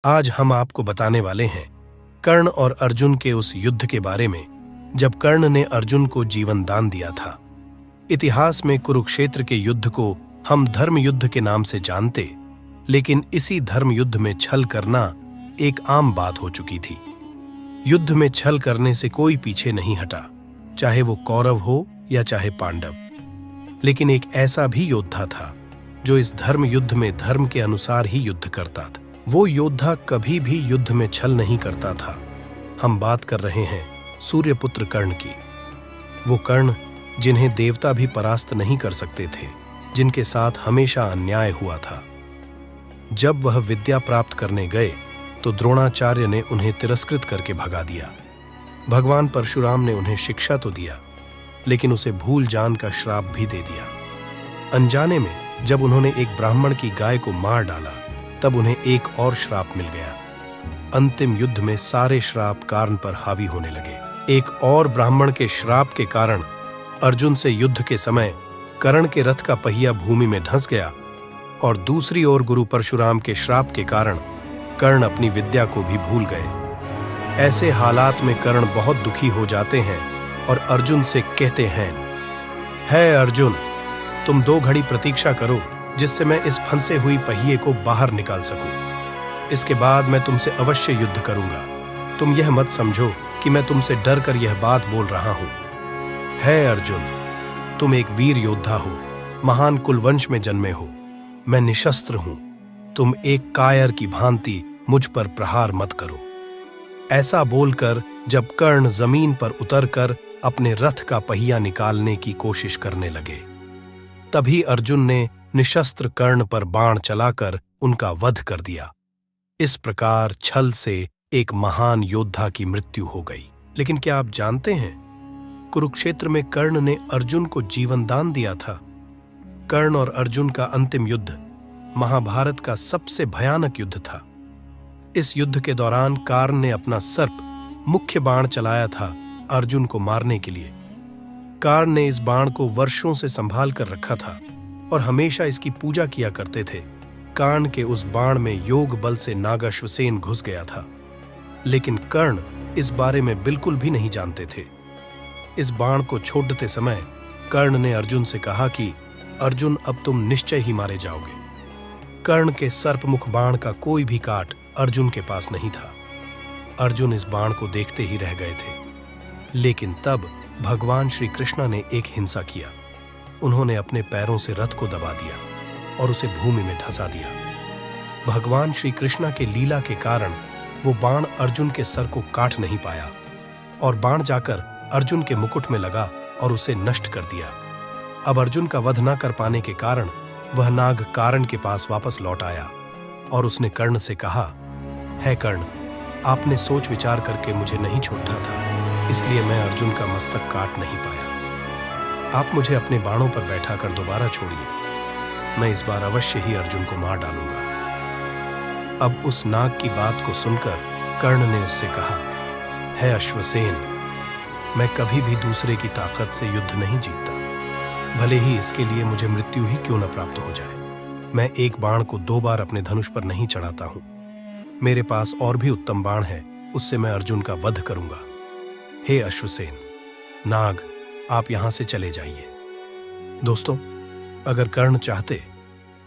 आज हम आपको बताने वाले हैं कर्ण और अर्जुन के उस युद्ध के बारे में जब कर्ण ने अर्जुन को जीवन दान दिया था। इतिहास में कुरुक्षेत्र के युद्ध को हम धर्म युद्ध के नाम से जानते, लेकिन इसी धर्म युद्ध में छल करना एक आम बात हो चुकी थी। युद्ध में छल करने से कोई पीछे नहीं हटा, चाहे वो कौरव हो या चाहे पांडव। लेकिन एक ऐसा भी योद्धा था जो इस धर्म युद्ध में धर्म के अनुसार ही युद्ध करता था। वो योद्धा कभी भी युद्ध में छल नहीं करता था। हम बात कर रहे हैं सूर्यपुत्र कर्ण की। वो कर्ण जिन्हें देवता भी परास्त नहीं कर सकते थे, जिनके साथ हमेशा अन्याय हुआ था। जब वह विद्या प्राप्त करने गए तो द्रोणाचार्य ने उन्हें तिरस्कृत करके भगा दिया। भगवान परशुराम ने उन्हें शिक्षा तो दिया, लेकिन उसे भूल जान का श्राप भी दे दिया। अनजाने में जब उन्होंने एक ब्राह्मण की गाय को मार डाला, तब उन्हें एक और श्राप मिल गया। अंतिम युद्ध में सारे श्राप कर्ण पर हावी होने लगे। एक और ब्राह्मण के श्राप के कारण अर्जुन से युद्ध के समय कर्ण के रथ का पहिया भूमि में धंस गया, और दूसरी ओर गुरु परशुराम के श्राप के कारण कर्ण अपनी विद्या को भी भूल गए। ऐसे हालात में कर्ण बहुत दुखी हो जाते हैं और अर्जुन से कहते हैं, है अर्जुन, तुम 2 घड़ी प्रतीक्षा करो, जिससे मैं इस फंसे हुई पहिए को बाहर निकाल सकूं। इसके बाद मैं तुमसे अवश्य युद्ध करूंगा। तुम यह मत समझो कि मैं तुमसे डर कर यह बात बोल रहा हूं। है अर्जुन, तुम एक वीर योद्धा हो, महान कुलवंश में जन्मे हो। मैं निशस्त्र हूं। तुम एक कायर की भांति मुझ पर प्रहार मत करो। ऐसा बोलकर जब कर्ण जमीन पर उतरकर अपने रथ का पहिया निकालने की कोशिश करने लगे, तभी अर्जुन ने निशस्त्र कर्ण पर बाण चलाकर उनका वध कर दिया। इस प्रकार छल से एक महान योद्धा की मृत्यु हो गई। लेकिन क्या आप जानते हैं, कुरुक्षेत्र में कर्ण ने अर्जुन को जीवन दान दिया था। कर्ण और अर्जुन का अंतिम युद्ध महाभारत का सबसे भयानक युद्ध था। इस युद्ध के दौरान कर्ण ने अपना सर्प मुख्य बाण चलाया था अर्जुन को मारने के लिए। कर्ण ने इस बाण को वर्षों से संभाल कर रखा था और हमेशा इसकी पूजा किया करते थे। कर्ण के उस बाण में योग बल से नागाश्वसेन घुस गया था, लेकिन कर्ण इस बारे में बिल्कुल भी नहीं जानते थे। इस बाण को छोड़ते समय कर्ण ने अर्जुन से कहा कि अर्जुन, अब तुम निश्चय ही मारे जाओगे। कर्ण के सर्पमुख बाण का कोई भी काट अर्जुन के पास नहीं था। अर्जुन इस बाण को देखते ही रह गए थे। लेकिन तब भगवान श्री कृष्ण ने एक हिंसा किया। उन्होंने अपने पैरों से रथ को दबा दिया और उसे भूमि में धंसा दिया। भगवान श्री कृष्ण के लीला के कारण वो बाण अर्जुन के सर को काट नहीं पाया, और बाण जाकर अर्जुन के मुकुट में लगा और उसे नष्ट कर दिया। अब अर्जुन का वध न कर पाने के कारण वह नाग कर्ण के पास वापस लौट आया और उसने कर्ण से कहा, है कर्ण, आपने सोच विचार करके मुझे नहीं छोड़ा था, इसलिए मैं अर्जुन का मस्तक काट नहीं पाया। आप मुझे अपने बाणों पर बैठाकर दोबारा छोड़िए। मैं इस बार अवश्य ही अर्जुन को मार डालूंगा। अब उस नाग की बात को सुनकर कर्ण ने उससे कहा, है अश्वसेन, मैं कभी भी दूसरे की ताकत से युद्ध नहीं जीतता, भले ही इसके लिए मुझे मृत्यु ही क्यों न प्राप्त हो जाए। मैं एक बाण को 2 बार अपने धनुष पर नहीं चढ़ाता हूं। मेरे पास और भी उत्तम बाण है, उससे मैं अर्जुन का वध करूंगा। हे अश्वसेन, नाग, आप यहां से चले जाइए। दोस्तों, अगर कर्ण चाहते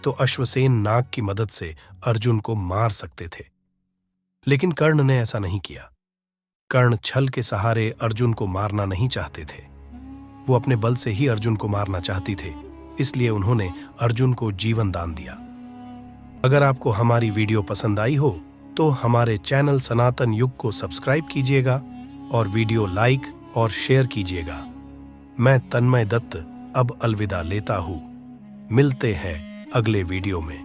तो अश्वसेन नाग की मदद से अर्जुन को मार सकते थे, लेकिन कर्ण ने ऐसा नहीं किया। कर्ण छल के सहारे अर्जुन को मारना नहीं चाहते थे। वो अपने बल से ही अर्जुन को मारना चाहती थे, इसलिए उन्होंने अर्जुन को जीवन दान दिया। अगर आपको हमारी वीडियो पसंद आई हो तो हमारे चैनल सनातन युग को सब्सक्राइब कीजिएगा और वीडियो लाइक और शेयर कीजिएगा। मैं तन्मय दत्त अब अलविदा लेता हूं। मिलते हैं अगले वीडियो में।